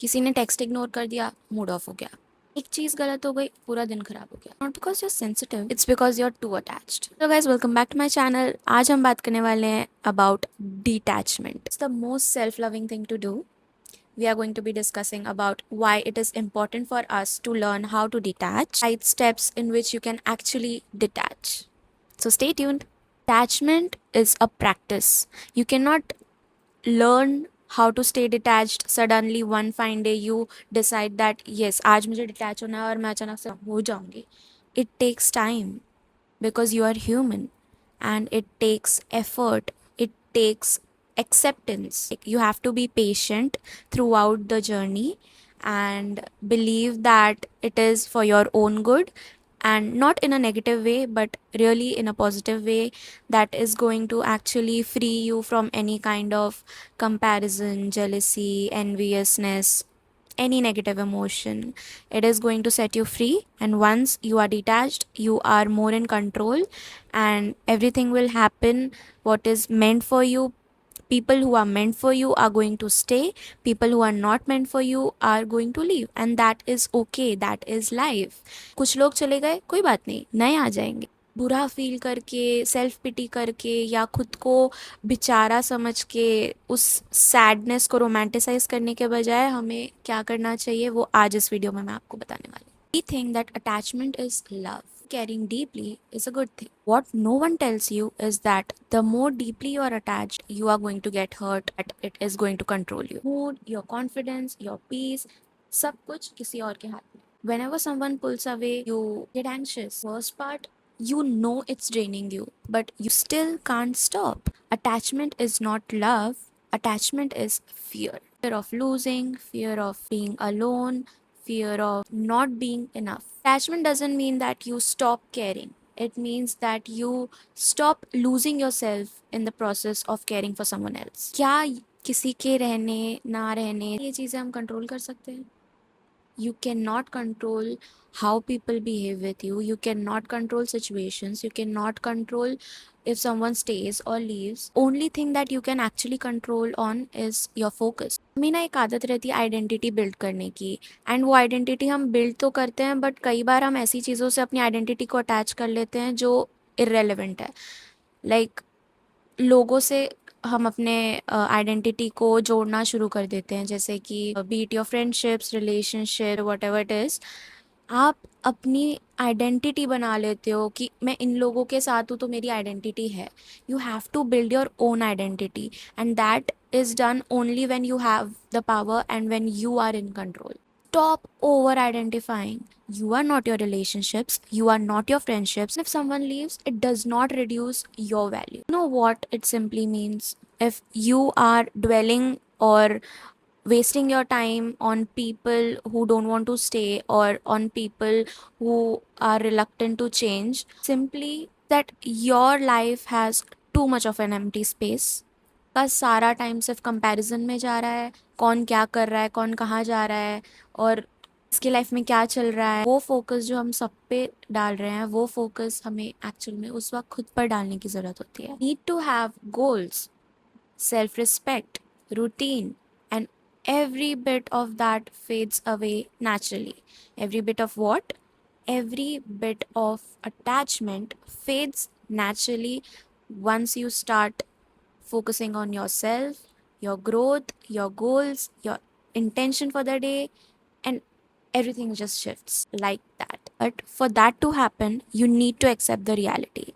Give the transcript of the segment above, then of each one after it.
किसी ने text ignore कर दिया, मूड ऑफ हो गया। एक चीज गलत हो गई, पूरा दिन खराब हो गया। Not because you are sensitive, it's because you are too attached. तो guys, welcome back to my channel. आज हम बात करने वाले हैं about detachment. It's the most self loving thing to do. We are going to be discussing about why it is important for us to learn how to detach, 5 steps in which you can actually detach. So stay tuned. Detachment is a practice. You cannot learn how to stay detached suddenly one fine day you decide that yes, आज मुझे detach होना है और मैं अचानक से हो जाऊंगी. It takes time because you are human, and it takes effort. It takes acceptance. You have to be patient throughout the journey and believe that it is for your own good, and not in a negative way but really in a positive way, that is going to actually free you from any kind of comparison, jealousy, enviousness, any negative emotion. It is going to set you free, and once you are detached, you are more in control, and everything will happen what is meant for you. People who are meant for you are going to stay, people who are not meant for you are going to leave, and that is okay. That is life. कुछ लोग चले गए, कोई बात नहीं, नए आ जाएंगे. बुरा फील करके, सेल्फ पिटी करके, या खुद को बेचारा समझ के उस सैडनेस को रोमांटिसाइज करने के बजाय हमें क्या करना चाहिए, वो आज इस वीडियो में मैं आपको बताने वाली हूँ. We think that attachment is love. Caring deeply is a good thing. What no one tells you is that the more deeply you are attached, you are going to get hurt, that it is going to control you. Mood, your confidence, your peace, सब कुछ किसी और के हाथ में. Whenever someone pulls away, you get anxious. Worst part, you know it's draining you, but you still can't stop. Attachment is not love. Attachment is fear. Fear of losing, fear of being alone, fear of not being enough. Attachment doesn't mean that you stop caring. It means that you stop losing yourself in the process of caring for someone else. क्या किसी के रहने ना रहने ये चीज़ें हम control कर सकते हैं? You cannot control how people behave with you. You cannot control situations. You cannot control if someone stays or leaves. Only thing that you can actually control on is your focus. हमें ना एक आदत रहती है identity build करने की, and वो identity हम बिल्ड तो करते हैं, बट कई बार हम ऐसी चीज़ों से अपनी आइडेंटिटी को अटैच कर लेते हैं जो इरेलीवेंट है. लाइक लोगों से हम अपने आइडेंटिटी को जोड़ना शुरू कर देते हैं, जैसे कि beat your friendships, relationship, whatever it is. आप अपनी आइडेंटिटी बना लेते हो कि मैं इन लोगों के साथ हूँ तो मेरी आइडेंटिटी है. You have to build your own identity, and that is done only when you have the power and when you are in control. Stop over identifying. You are not your relationships, you are not your friendships. If someone leaves, it does not reduce your value. You know what it simply means? If you are dwelling or wasting your time on people who don't want to stay, or on people who are reluctant to change, simply that your life has too much of an empty space. का सारा time सिर्फ comparison में जा रहा है, कौन क्या कर रहा है, कौन कहाँ जा रहा है, और इसकी लाइफ में क्या चल रहा है. वो फोकस जो हम सब पे डाल रहे हैं, वो फोकस हमें एक्चुअल में उस वक्त खुद पर डालने की ज़रूरत होती है. Need to have goals, self respect, routine, and every bit of that fades away naturally. Every bit of what? Every bit of attachment fades naturally once you start focusing on yourself, your growth, your goals, your intention for the day, and everything just shifts like that. But for that to happen, you need to accept the reality.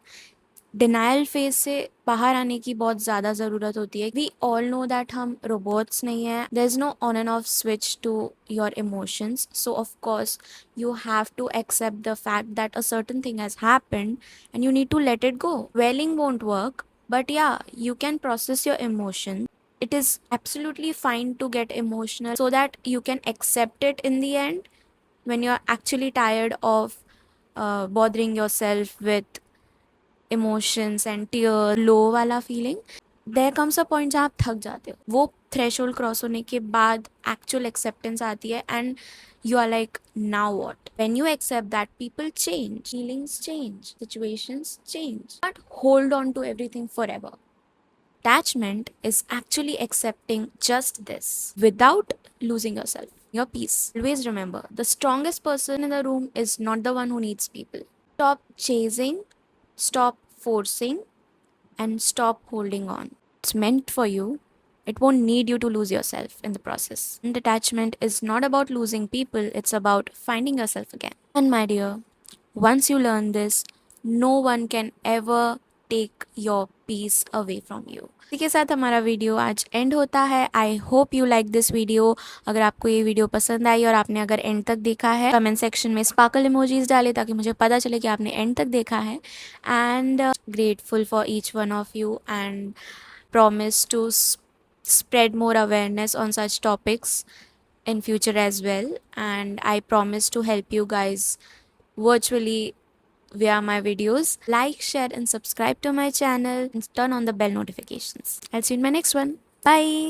Denial phase से बाहर आने की बहुत ज़्यादा ज़रूरत होती है. We all know that हम रोबोट्स नहीं हैं. There is no on and off switch to your emotions. So of course you have to accept the fact that a certain thing has happened and you need to let it go. Dwelling won't work, but yeah, you can process your emotions. It is absolutely fine to get emotional so that you can accept it in the end when you're actually tired of bothering yourself with emotions and tear, low वाला feeling. There comes a point जहाँ आप थक जाते हो. वो threshold cross होने के बाद एक्चुअल एक्सेप्टेंस आती है, and you are like now what. When you accept that people change, feelings change, situations change, not hold on to everything forever. Attachment is actually accepting just this without losing yourself, your peace. Always remember, the strongest person in the room is not the one who needs people. Stop chasing, stop forcing, and stop holding on. It's meant for you. It won't need you to lose yourself in the process. And detachment is not about losing people, it's about finding yourself again. And my dear, once you learn this, no one can ever take your peace away from you. इसी के साथ हमारा video आज and होता है. I hope you like this video. अगर आपको ये वीडियो पसंद आई और आपने अगर एंड तक देखा है, कमेंट सेक्शन में स्पार्कल इमोजीज डालें ताकि मुझे पता चले कि आपने एंड तक देखा है. And grateful for each one of you and promise to spread more awareness on such topics in future as well. And I promise to help you guys virtually via my videos. Like, share and subscribe to my channel and turn on the bell notifications. I'll see you in my next one. Bye.